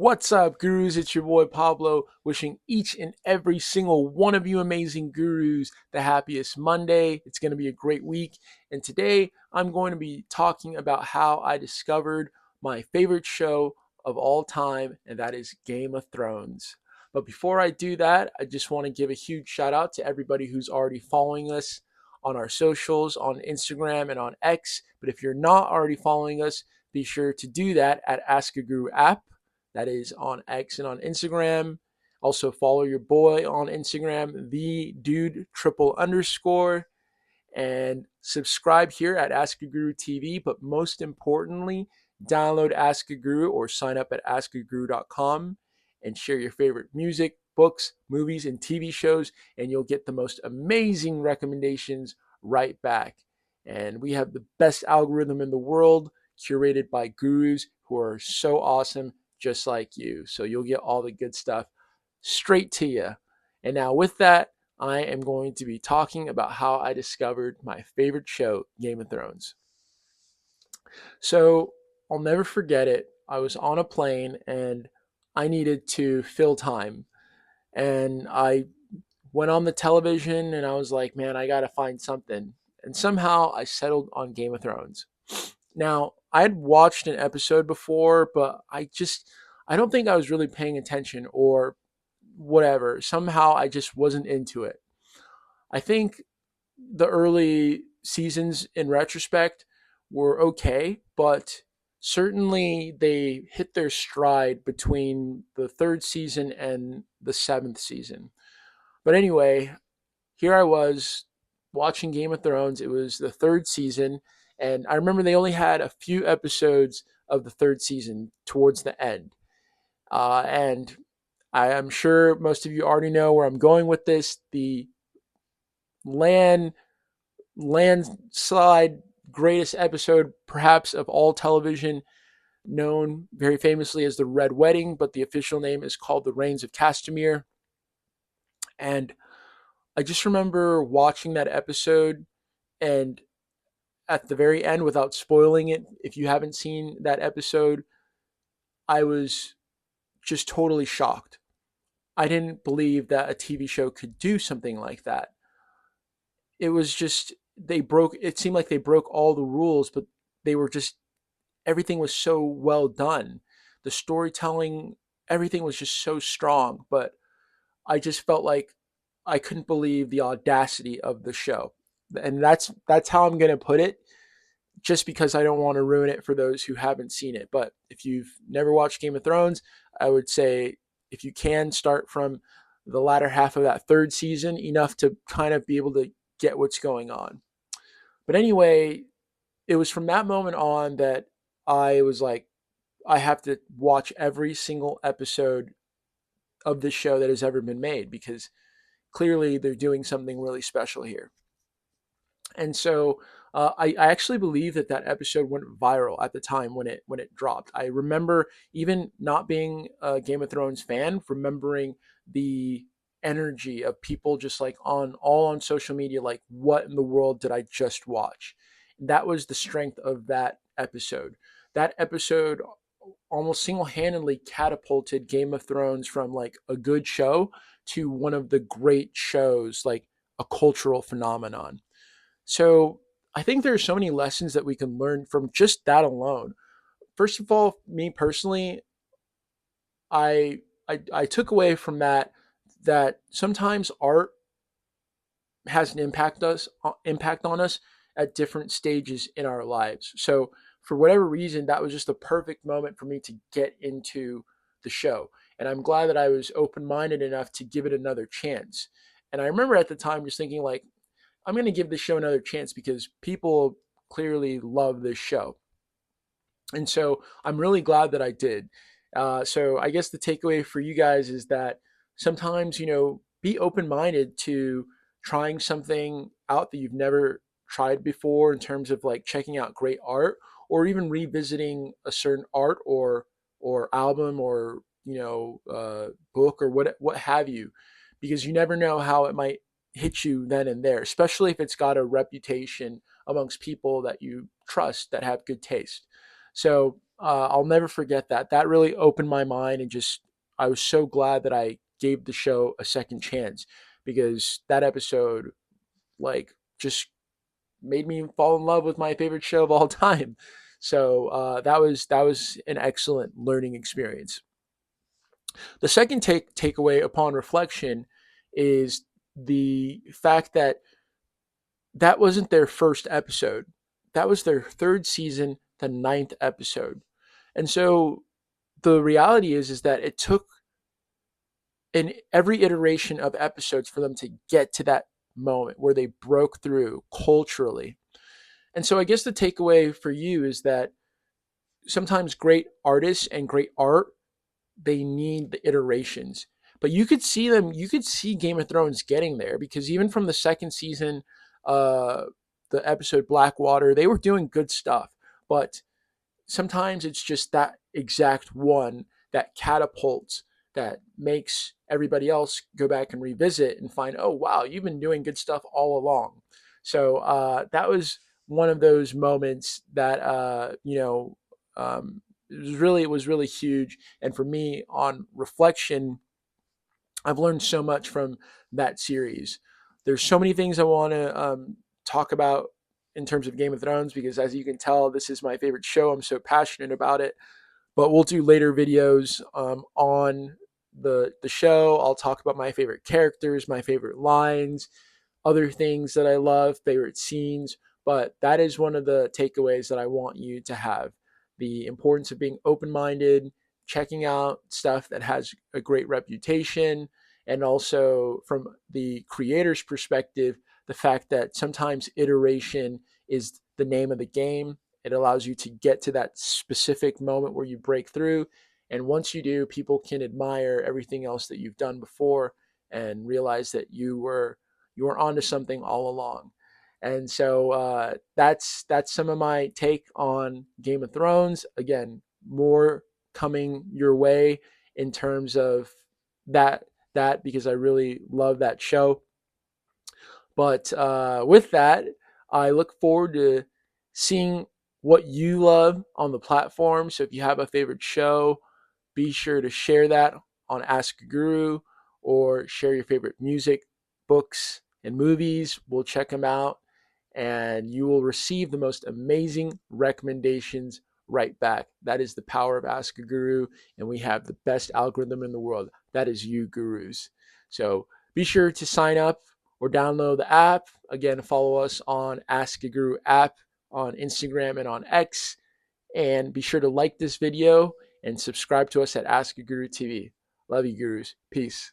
What's up, gurus? It's your boy Pablo, wishing each and every single one of you amazing gurus the happiest Monday. It's going to be a great week. And today I'm going to be talking about how I discovered my favorite show of all time, and that is Game of Thrones. But before I do that, I just want to give a huge shout out to everybody who's already following us on our socials, on Instagram and on X. But if you're not already following us, be sure to do that at Ask a Guru app. That is on X and on Instagram. Also follow your boy on Instagram, the dude triple underscore, and subscribe here at Ask a Guru TV. But most importantly, download Ask a Guru or sign up at askaguru.com and share your favorite music, books, movies, and TV shows, and you'll get the most amazing recommendations right back. And we have the best algorithm in the world, curated by gurus who are so awesome, just like you. So you'll get all the good stuff straight to you. And now, with that, I am going to be talking about how I discovered my favorite show, Game of Thrones. So I'll never forget it. I was on a plane and I needed to fill time. And I went on the television and I was like, man, I got to find something. And somehow I settled on Game of Thrones. Now, I had watched an episode before, but I don't think I was really paying attention or whatever. Somehow I just wasn't into it. I think the early seasons in retrospect were okay, but certainly they hit their stride between the third season and the seventh season. But anyway, here I was watching Game of Thrones. It was the third season, and I remember they only had a few episodes of the third season towards the end. And I am sure most of you already know where I'm going with this. The land landslide greatest episode perhaps of all television, known very famously as the Red Wedding, but the official name is called the Rains of Castamere. And I just remember watching that episode, and at the very end, without spoiling it, if you haven't seen that episode, I was just totally shocked. I didn't believe that a TV show could do something like that. It was just, it seemed like they broke all the rules, but they were just, everything was so well done. The storytelling, everything was just so strong, but I just felt like I couldn't believe the audacity of the show. And that's how I'm going to put it, just because I don't want to ruin it for those who haven't seen it. But if you've never watched Game of Thrones, I would say if you can start from the latter half of that third season, enough to kind of be able to get what's going on. But anyway, it was from that moment on that I was like, I have to watch every single episode of this show that has ever been made, because clearly they're doing something really special here. And so I actually believe that that episode went viral at the time when it dropped. I remember, even not being a Game of Thrones fan, remembering the energy of people just like on social media, like, what in the world did I just watch? That was the strength of that episode. That episode almost single-handedly catapulted Game of Thrones from like a good show to one of the great shows, like a cultural phenomenon. So I think there are so many lessons that we can learn from just that alone. First of all, me personally, I took away from that sometimes art has an impact on us at different stages in our lives. So for whatever reason, that was just a perfect moment for me to get into the show. And I'm glad that I was open minded enough to give it another chance. And I remember at the time just thinking, like, I'm going to give this show another chance because people clearly love this show. And so I'm really glad that I did. So I guess the takeaway for you guys is that sometimes, be open minded to trying something out that you've never tried before, in terms of like checking out great art, or even revisiting a certain art or album, or book, or what have you, because you never know how it might hit you then and there, especially if it's got a reputation amongst people that you trust that have good taste. So I'll never forget that. That really opened my mind, and just I was so glad that I gave the show a second chance, because that episode like just made me fall in love with my favorite show of all time. So that was an excellent learning experience. The second takeaway upon reflection is the fact that that wasn't their first episode. That was their third season, the ninth episode. And so the reality is that it took in every iteration of episodes for them to get to that moment where they broke through culturally. And so I guess the takeaway for you is that sometimes great artists and great art, they need the iterations. But you could see Game of Thrones getting there, because even from the second season, uh, the episode Blackwater, they were doing good stuff. But sometimes it's just that exact one that catapults, that makes everybody else go back and revisit and find, oh wow, you've been doing good stuff all along. So that was one of those moments that it was really huge. And for me, on reflection, I've learned so much from that series. There's so many things I want to talk about in terms of Game of Thrones, because as you can tell, this is my favorite show. I'm so passionate about it. But we'll do later videos on the show. I'll talk about my favorite characters, my favorite lines, other things that I love, favorite scenes. But that is one of the takeaways that I want you to have: the importance of being open minded, checking out stuff that has a great reputation, and also from the creator's perspective, the fact that sometimes iteration is the name of the game. It allows you to get to that specific moment where you break through. And once you do, people can admire everything else that you've done before and realize that you were onto something all along. And so that's some of my take on Game of Thrones. Again, more coming your way in terms of that because I really love that show. But with that, I look forward to seeing what you love on the platform. So if you have a favorite show, be sure to share that on Ask a Guru, or share your favorite music, books, and movies. We'll check them out, and you will receive the most amazing recommendations right back. That is the power of Ask a Guru, and we have the best algorithm in the world. That is you, gurus. So be sure to sign up or download the app. Again, follow us on Ask a Guru app on Instagram and on X. And be sure to like this video and subscribe to us at Ask a Guru TV. Love you, gurus. Peace.